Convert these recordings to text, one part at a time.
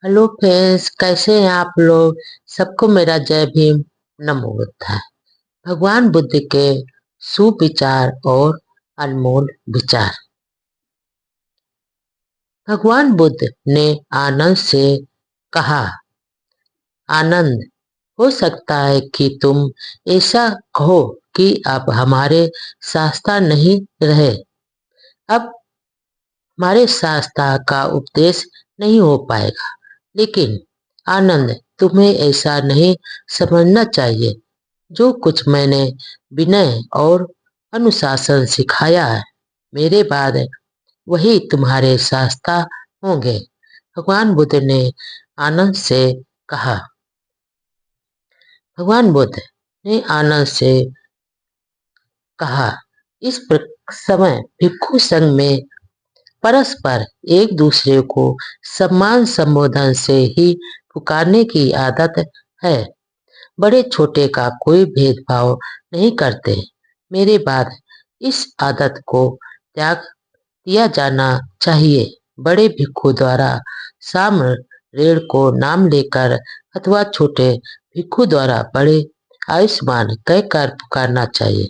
Hello friends, कैसे हैं आप लोग। सबको मेरा जय भीम, नमो बुद्धाय। भगवान बुद्ध के सुविचार और अनमोल विचार। भगवान बुद्ध ने आनंद से कहा, आनंद, हो सकता है कि तुम ऐसा कहो कि अब हमारे शास्त्र नहीं रहे, अब हमारे शास्त्र का उपदेश नहीं हो पाएगा। लेकिन आनंद, तुम्हें ऐसा नहीं समझना चाहिए। जो कुछ मैंने विनय और अनुशासन सिखाया है, मेरे बाद वही तुम्हारे शास्त्र होंगे। भगवान बुद्ध ने आनंद से कहा। भगवान बुद्ध ने आनंद से कहा, इस समय भिक्षु संघ में परस्पर एक दूसरे को सम्मान संबोधन से ही पुकारने की आदत है। बड़े छोटे का कोई भेदभाव नहीं करते। मेरे बाद इस आदत को त्याग दिया जाना चाहिए। बड़े भिक्षु द्वारा साम ऋण को नाम लेकर अथवा छोटे भिक्षु द्वारा बड़े आयुष्मान कहकर पुकारना चाहिए।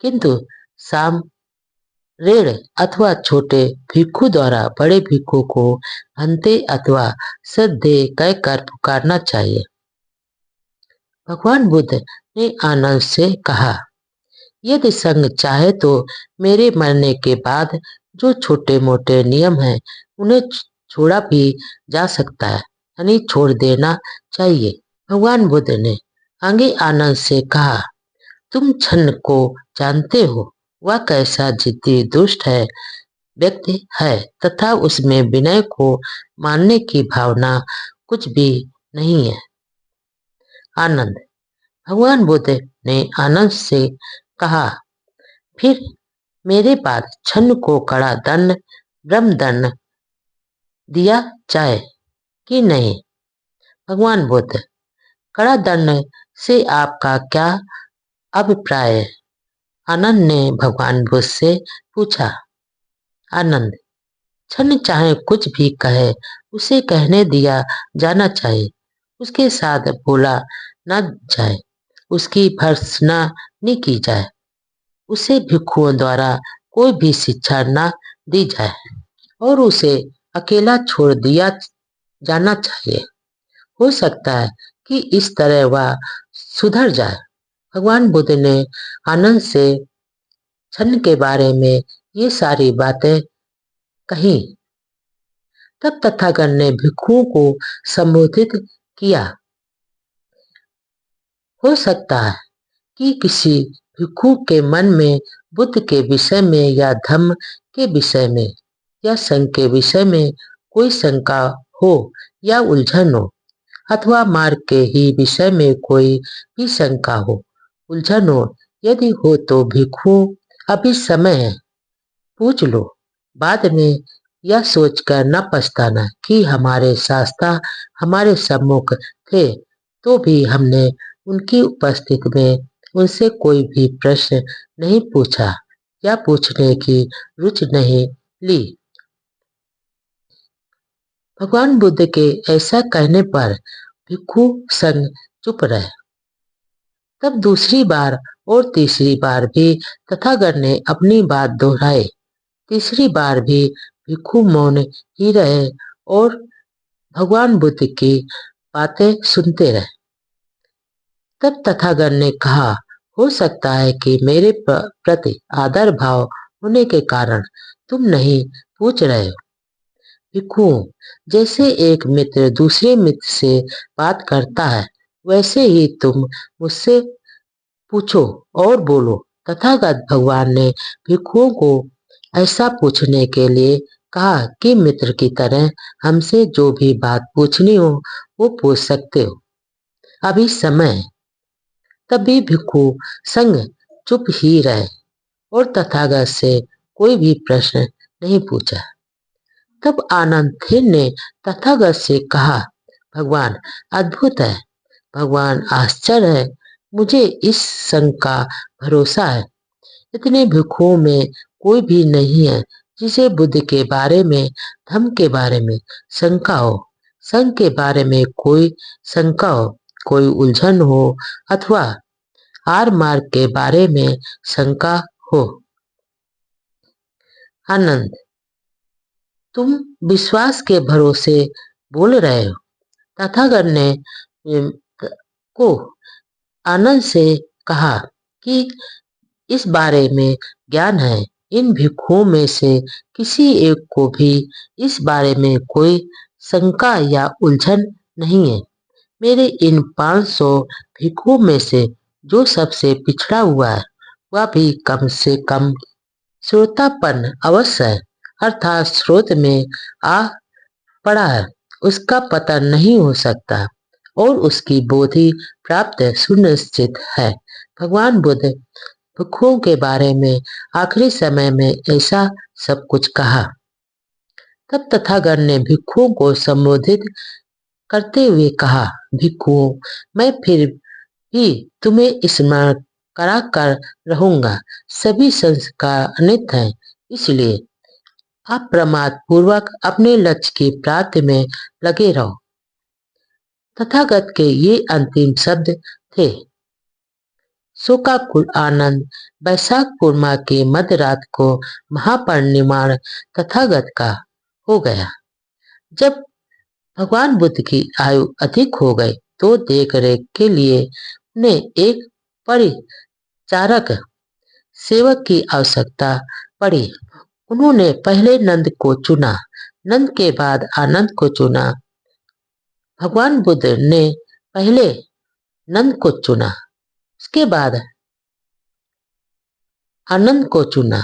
किंतु साम ऋण अथवा छोटे भिक्षु द्वारा बड़े भिक्षु को भंते अथवा श्रद्धे कहकर पुकारना चाहिए। भगवान बुद्ध ने आनंद से कहा, यदि संघ चाहे तो मेरे मरने के बाद जो छोटे मोटे नियम हैं उन्हें छोड़ा भी जा सकता है, यानी छोड़ देना चाहिए। भगवान बुद्ध ने आगे आनंद से कहा, तुम छन्न को जानते हो, वह कैसा जिद्दी दुष्ट है व्यक्ति है तथा उसमें विनय को मानने की भावना कुछ भी नहीं है। आनंद, भगवान बुद्ध ने आनंद से कहा, फिर मेरे बाद छन्न को कड़ा दंड ब्रह्म दंड दिया जाए कि नहीं। भगवान बुद्ध, कड़ा दंड से आपका क्या अभिप्राय है। आनंद ने भगवान बुद्ध से पूछा। आनंद, छन्न चाहे कुछ भी कहे, उसे कहने दिया जाना चाहिए। उसके साथ बोला न जाए, उसकी भर्त्सना न की जाए, उसे भिक्षुओं द्वारा कोई भी शिक्षा न दी जाए और उसे अकेला छोड़ दिया जाना चाहिए। हो सकता है कि इस तरह वह सुधर जाए। भगवान बुद्ध ने आनंद से छन्न के बारे में ये सारी बातें कही। तब तथागत ने भिक्षुओं को संबोधित किया। हो सकता है कि किसी भिक्षु के मन में बुद्ध के विषय में या धम्म के विषय में या संघ के विषय में कोई शंका हो या उलझन हो, अथवा मार्ग के ही विषय में कोई भी शंका हो, उलझन हो। यदि हो तो भिक्षु, अभी समय है, पूछ लो। बाद में यह सोचकर न पछताना कि हमारे शास्त्र हमारे सम्मुख थे तो भी हमने उनकी उपस्थिति में उनसे कोई भी प्रश्न नहीं पूछा या पूछने की रुचि नहीं ली। भगवान बुद्ध के ऐसा कहने पर भिक्षु संघ चुप रहे। तब दूसरी बार और तीसरी बार भी तथागत ने अपनी बात दोहराई। तीसरी बार भी भिक्षु मौन ही रहे और भगवान बुद्ध की बातें सुनते रहे। तब तथागत ने कहा, हो सकता है कि मेरे प्रति आदर भाव होने के कारण तुम नहीं पूछ रहे हो। भिक्षुओं, जैसे एक मित्र दूसरे मित्र से बात करता है, वैसे ही तुम मुझसे पूछो और बोलो। तथागत भगवान ने भिक्षुओं को ऐसा पूछने के लिए कहा कि मित्र की तरह हमसे जो भी बात पूछनी हो वो पूछ सकते हो, अभी समय है। तभी भिक्षु संघ चुप ही रहे और तथागत से कोई भी प्रश्न नहीं पूछा। तब आनंद फिर ने तथागत से कहा, भगवान अद्भुत है, भगवान आश्चर्य है, मुझे इस संघ का भरोसा है। इतने भिक्षुओं में कोई भी नहीं है जिसे बुद्ध के बारे में, धम्म के बारे में शंका हो। संघ के बारे में कोई शंका हो, कोई उलझन हो अथवा आर मार्ग के बारे में शंका हो। आनंद, तुम विश्वास के भरोसे बोल रहे हो। तथागत ने को आनंद से कहा कि इस बारे में ज्ञान है। इन भिक्षुओं में से किसी एक को भी इस बारे में कोई शंका या उलझन नहीं है। मेरे इन 500 भिक्षुओं में से जो सबसे पिछड़ा हुआ है वह भी कम से कम श्रोतापन्न अवश्य है, अर्थात स्रोत में आ पड़ा है, उसका पता नहीं हो सकता और उसकी बोधि प्राप्त सुनिश्चित है। भगवान बुद्ध भिक्षुओं के बारे में आखिरी समय में ऐसा सब कुछ कहा। तब तथागत ने भिक्षुओं को संबोधित करते हुए कहा, भिक्षुओं, मैं फिर भी तुम्हें स्मरण करा कर रहूंगा। सभी संस्कार अनित्य हैं, इसलिए आप प्रमाद पूर्वक अपने लक्ष्य की प्राप्ति में लगे रहो। तथागत के ये अंतिम शब्द थे। शोकाकुल आनंद। वैशाख पूर्णिमा के मध्य रात को महापरिनिर्वाण तथागत का हो गया। जब भगवान बुद्ध की आयु अधिक हो गई तो देख रेख के लिए उन्हें एक परिचारक सेवक की आवश्यकता पड़ी। उन्होंने पहले नंद को चुना, नंद के बाद आनंद को चुना। भगवान बुद्ध ने पहले नंद को चुना, उसके बाद आनंद को चुना।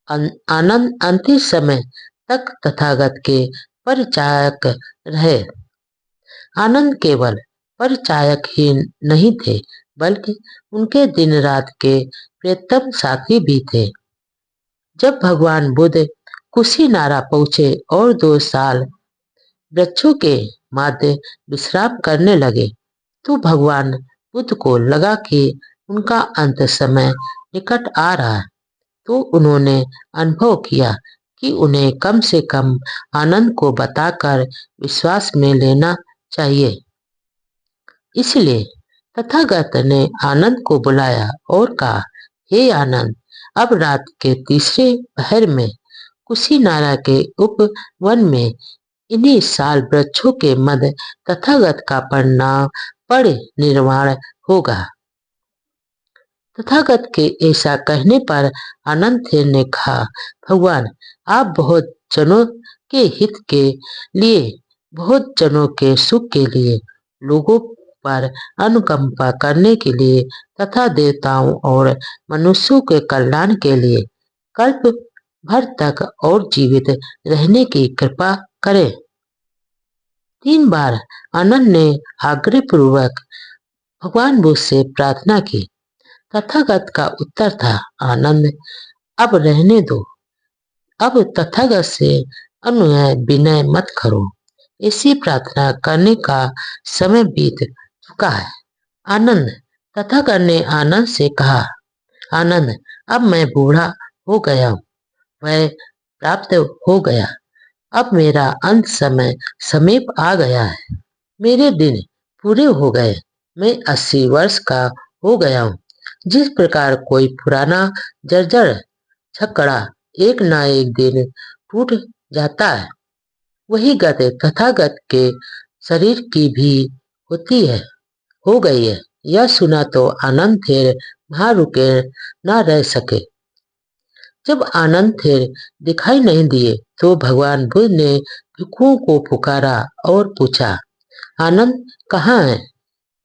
आनंद अंतिम समय तक तथागत के परिचायक रहे। आनंद केवल परिचायक ही नहीं थे, बल्कि उनके दिन रात के प्रियतम साथी भी थे। जब भगवान बुद्ध कुशीनारा पहुंचे और 2 साल वृक्षों के मध्य विश्राम करने लगे, तो भगवान बुद्ध को लगा कि उनका अंत समय निकट आ रहा है। तो उन्होंने अनुभव किया कि उन्हें कम से कम आनंद को बताकर विश्वास में लेना चाहिए। इसलिए तथागत ने आनंद को बुलाया और कहा, हे आनंद, अब रात के तीसरे पहर में कुशीनारा के उपवन में इन्हीं साल वृक्षों के मध्य तथागत का परिनिर्वाण होगा। तथागत के ऐसा कहने पर आनंद थे ने कहा, भगवान, आप बहुत जनों के हित के लिए, बहुत जनों के सुख के लिए, लोगों पर अनुकंपा करने के लिए तथा देवताओं और मनुष्यों के कल्याण के लिए कल्प भर तक और जीवित रहने की कृपा करें। 3 बार आनंद ने आग्रहपूर्वक भगवान बुद्ध से प्रार्थना की। तथागत का उत्तर था, आनंद, अब रहने दो। अब तथागत से अनुनय विनय मत करो। ऐसी प्रार्थना करने का समय बीत चुका है। आनंद। तथागत ने आनंद से कहा, आनंद, अब मैं बूढ़ा हो गया हूँ, वह प्राप्त हो गया। अब मेरा अंत समय समीप आ गया है। मेरे दिन पूरे हो गए। मैं 80 वर्ष का हो गया हूँ। जिस प्रकार कोई पुराना जर्जर छकड़ा एक ना एक दिन टूट जाता है, वही गति तथागत के शरीर की भी होती है, हो गई है। यह सुना तो आनंद थे वहां रुके न रह सके। जब आनंद थे दिखाई नहीं दिए तो भगवान बुद्ध ने भिक्षुओं को पुकारा और पूछा, आनंद कहाँ है?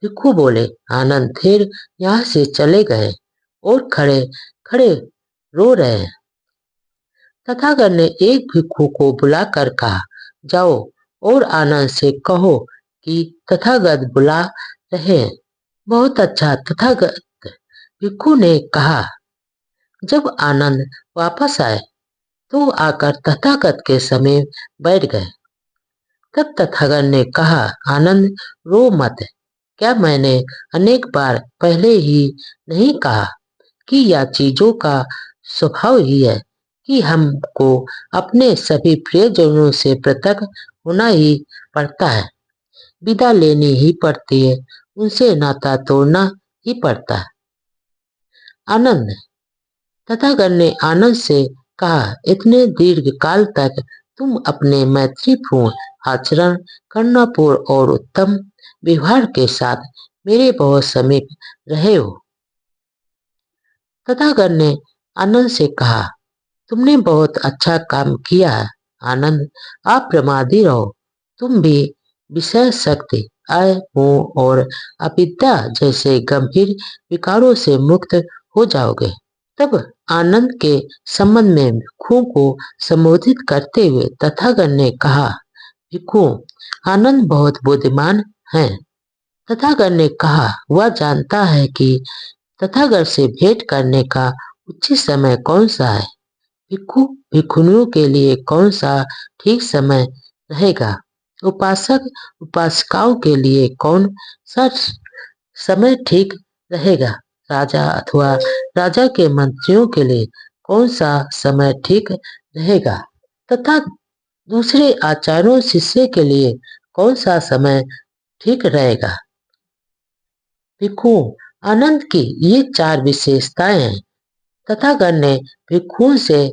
भिक्षु बोले, आनंद थे यहाँ से चले गए और खड़े खड़े रो रहे हैं। तथागत ने एक भिक्षु को बुलाकर कहा, जाओ और आनंद से कहो कि तथागत बुला रहे हैं। बहुत अच्छा, तथागत, भिक्षु ने कहा। जब आनंद वापस आए तो आकर तथागत के समीप बैठ गए। तब तथागत ने कहा, आनंद, रो मत। क्या मैंने अनेक बार पहले ही नहीं कहा कि यह चीजों का स्वभाव ही है कि हमको अपने सभी प्रियजनों से पृथक होना ही पड़ता है। विदा लेनी ही पड़ती है, उनसे नाता तोड़ना ही पड़ता है। आनंद। तथागत ने आनंद से कहा, इतने दीर्घ काल तक तुम अपने मैत्रीपूर्ण आचरण, करुणापूर्ण और उत्तम व्यवहार के साथ मेरे बहुत समीप रहे हो। तथागत ने आनंद से कहा, तुमने बहुत अच्छा काम किया है आनंद, आप प्रमादी रहो। तुम भी विषय शक्ति, आय, मोह और अविद्या जैसे गंभीर विकारों से मुक्त हो जाओगे। तब आनंद के संबंध में भिक्षु को संबोधित करते हुए तथागत ने कहा, भिक्षु, आनंद बहुत बुद्धिमान है। तथागत ने कहा, वह जानता है कि तथागत से भेंट करने का उचित समय कौन सा है। भिक्षु भिक्षुणियों के लिए कौन सा ठीक समय रहेगा, उपासक उपासिकाओं के लिए कौन सा समय ठीक रहेगा, राजा अथवा राजा के मंत्रियों के लिए कौन सा समय ठीक रहेगा, तथा दूसरे आचार्यों शिष्य के लिए कौन सा समय ठीक रहेगा। भिक्षु, आनंद की ये 4 विशेषताएं हैं। तथागत ने भिक्षुओं से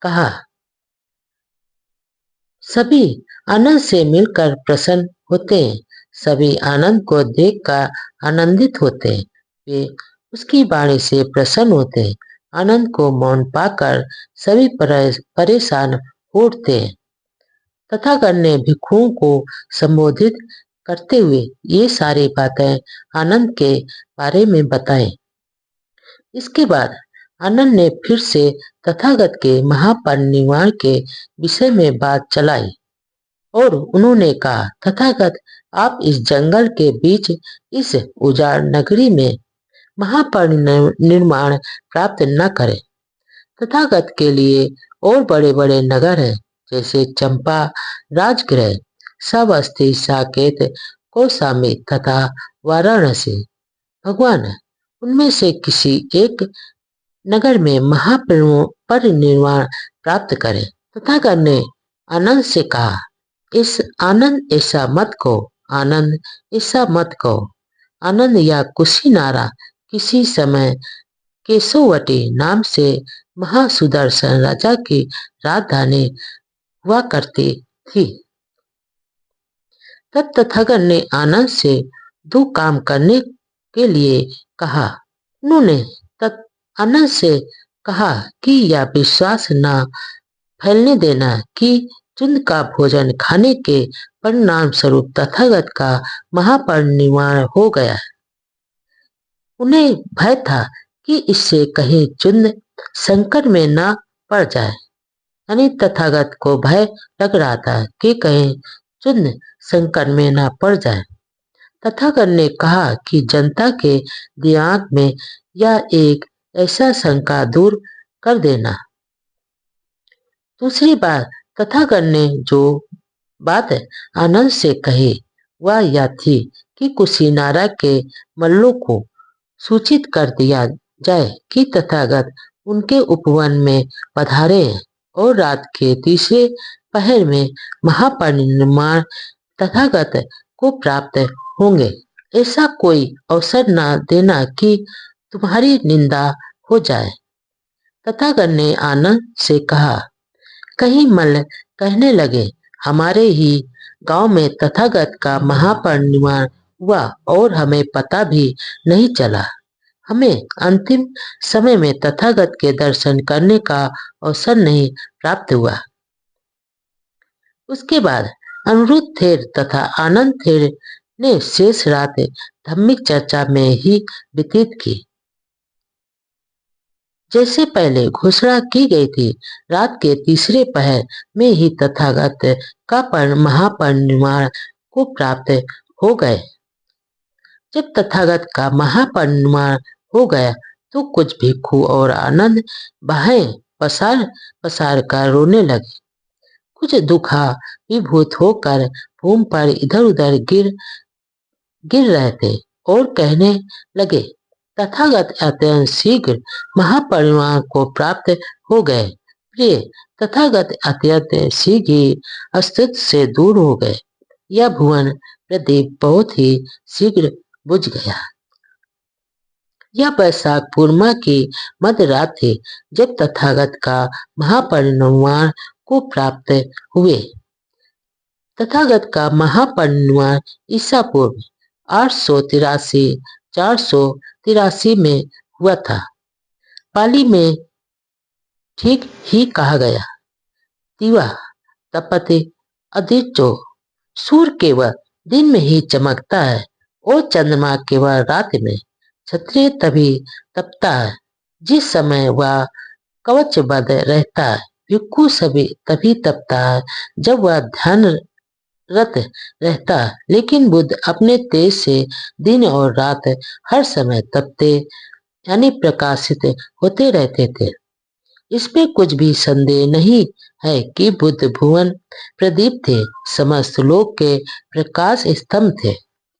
कहा, सभी आनंद से मिलकर प्रसन्न होते हैं, सभी आनंद को देखकर आनंदित होते हैं, वे उसकी वाणी से प्रसन्न होते हैं। आनंद को मौन पाकर सभी परेशान हो उठते हैं। तथागत ने भिक्षुओं को संबोधित करते हुए ये सारी बातें आनंद के बारे में बताई। इसके बाद आनंद ने फिर से तथागत के महापरिनिर्वाण के विषय में बात चलाई और उन्होंने कहा, तथागत, आप इस जंगल के बीच इस उजाड़ नगरी में महापरिनिर्वाण प्राप्त न करें। तथागत के लिए और बड़े बड़े नगर हैं, जैसे चंपा, राजगृह, श्रावस्ती, साकेत, कौशाम्बी तथा वाराणसी। भगवान, उनमें से किसी एक नगर में महापरिनिर्वाण प्राप्त करें। तथागत ने आनंद से कहा, इस आनंद ऐसा मत कहो, आनंद ऐसा मत कहो। आनंद या कुशीनारा किसी समय केशववटी नाम से महासुदर्शन राजा की राजधानी हुआ करती थी। तब तथागत ने आनंद से 2 काम करने के लिए कहा। उन्होंने आनंद से कहा कि यह विश्वास न फैलने देना कि चुंद का भोजन खाने के परिणाम स्वरूप तथागत का महापरिनिर्वाण हो गया। उन्हें भय था कि इससे कहीं चुंद संकट में न पड़ जाए, यानी तथागत को भय लग रहा था कि कहीं चुंद संकट में न पड़ जाए। तथागत ने कहा कि जनता के दिमाग में यह एक ऐसा शंका दूर कर देना। दूसरी बात तथागत ने जो बात आनंद से कही वह यह थी कि कुशीनारा के मल्लों को सूचित कर दिया जाए कि तथागत उनके उपवन में पधारे हैं और रात के तीसरे पहर में महापरिनिर्वाण तथागत को प्राप्त होंगे। ऐसा कोई अवसर न देना कि तुम्हारी निंदा हो जाए। तथागत ने आनंद से कहा, कहीं मल्ल कहने लगे, हमारे ही गांव में तथागत का महापरिनिर्वाण हुआ और हमें पता भी नहीं चला। हमें अंतिम समय में तथागत के दर्शन करने का अवसर नहीं प्राप्त हुआ। उसके बाद अनिरुद्ध थेर तथा आनंद थेर ने शेष रात धार्मिक चर्चा में ही व्यतीत की। जैसे पहले घोषणा की गई थी, रात के तीसरे पहर में ही तथागत का महापरिनिर्वाण को प्राप्त हो गए। जब तथागत का महापरिनिर्वाण हो गया तो कुछ भिक्षु और आनंद बाहें पसार पसार कर रोने लगे। कुछ दुखा विभूत होकर भूमि पर इधर उधर गिर रहे थे और कहने लगे, तथागत अत्यंत शीघ्र महापरिनिर्वाण को प्राप्त हो गए। प्रिय, तथागत अत्यंत शीघ्र ही अस्तित्व से दूर हो गए। यह भुवन प्रदीप बहुत ही शीघ्र बुझ गया। यह वैशाख पूर्णिमा की मध्य रात थी जब तथागत का महापरिनिर्वाण को प्राप्त हुए। तथागत का महापरिनिर्वाण ईसा पूर्व 883 483 में हुआ था। पाली में ठीक ही कहा गया, दिवा तपते अदिचो, सूर्य केवल दिन में ही चमकता है और चंद्रमा केवल रात में। क्षत्रिय तभी तपता है जिस समय वह कवचबद्ध रहता है। भिक्षु सभी तभी तपता है जब वह ध्यान रत रहता है। लेकिन बुद्ध अपने तेज से दिन और रात हर समय तपते यानी प्रकाशित होते रहते थे। इसमें कुछ भी संदेह नहीं है कि बुद्ध भुवन प्रदीप थे, समस्त लोक के प्रकाश स्तंभ थे।